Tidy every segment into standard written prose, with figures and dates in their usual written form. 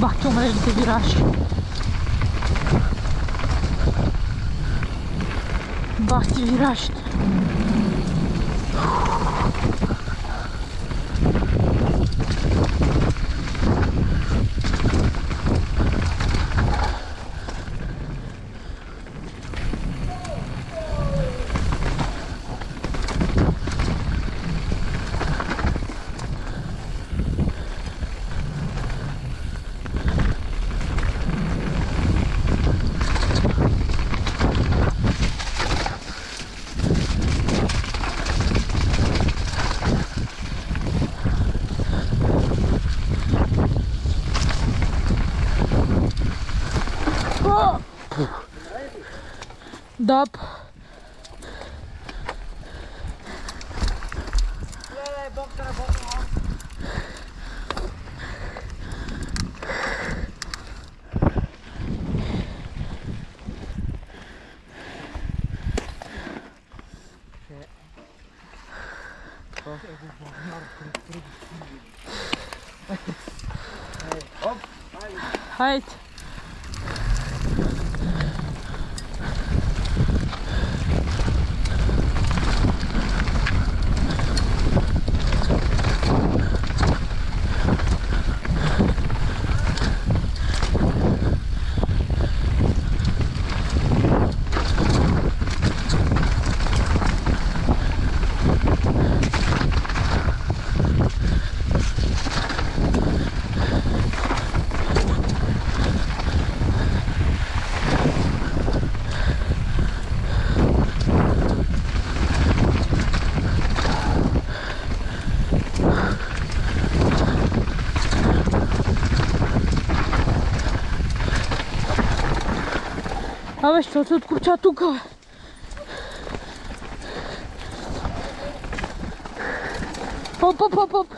Бах ти умрежните виражи. Бах ти виражите. Дап. Хайде. Абе, що се откопча тук, бе? Оп, оп, оп, оп!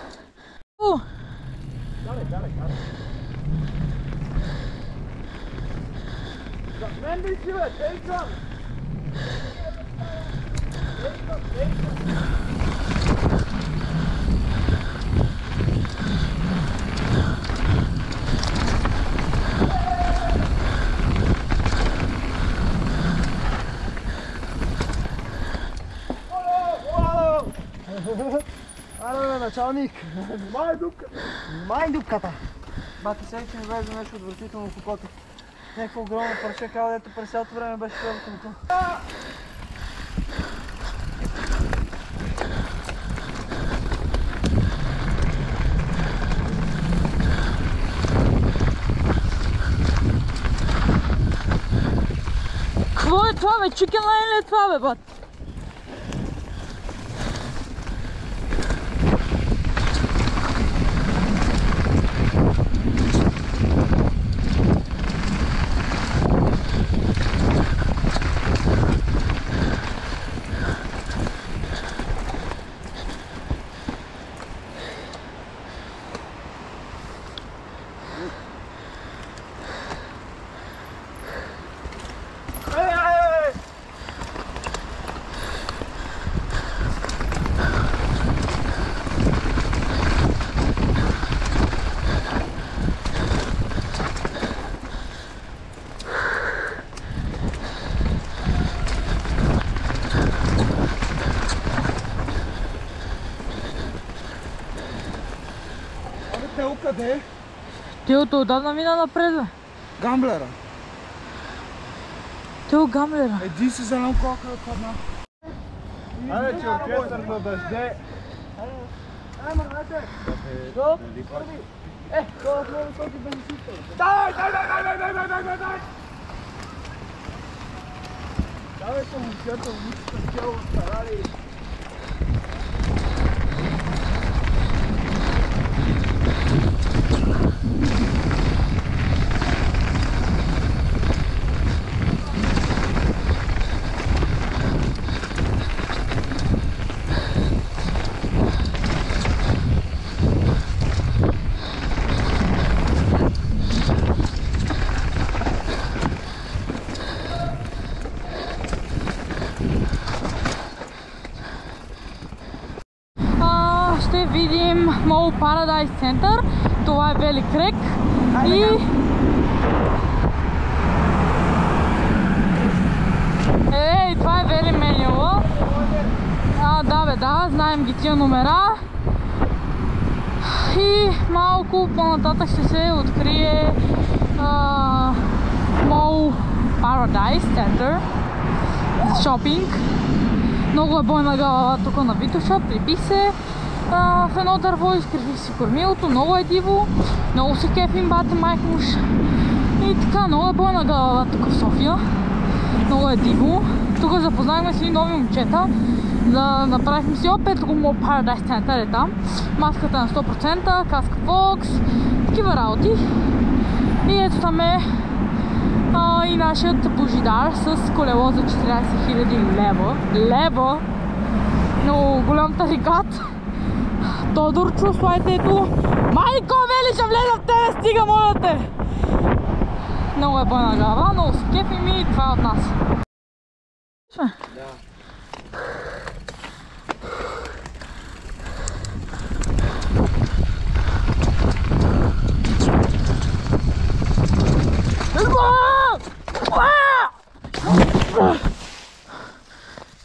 Мен ли си, бе? Тейкъм! Аре, началник! Внимай дупката! Внимай дупката! Бати, сега че ми влезе нещо отвратително в окото. Някакво огромно парче кал, дето през цялото време беше в окото. Какво е това, бе? Chicken line ли е това, бе, бат? Тео къде е? Теото отдавна мина напред, бе. Гамблера. Тео гамблера. Един си за нам колко е падна. Айде, че оркестър на дъжде. Айде, мърнете! Що? Това е много високи бензисите. Дай! Давай съм момчета, момичета, цяло старали. Ще видим Mall Paradise Center. Това е Valley Creek. И... Ей, това е very manual. Да бе, да, знаем ги тия номера. И малко по-нататък ще се открие Mall Paradise Center за шопинг. Много е бойна глава тук на Витоша, прибих се в едно дърво, изкривих си кормилото, много е диво, много се кефим бате майкмуш. И така, много е бойна глава тук в София, много е диво. Тук запознахме си нови момчета, да направихме си опет, го Mall Paradise Center е там. Маската на 100%, каска Fox, такива работи. И ето там е и нашият Божидар с колело за 14 000 лева. Много голям тарикат. Тодорчо, слайте ето. Майко, вели, ще влеза в тебе, стига, моля те! Много е бойна глава, много се кефим и това е от нас. Да.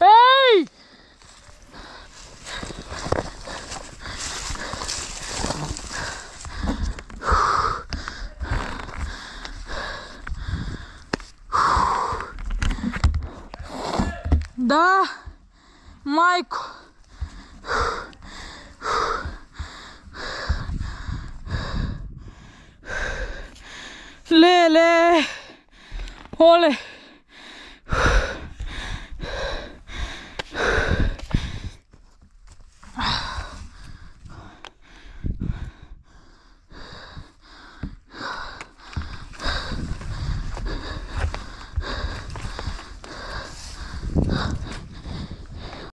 Ей! Да, майко. Леле. Оле.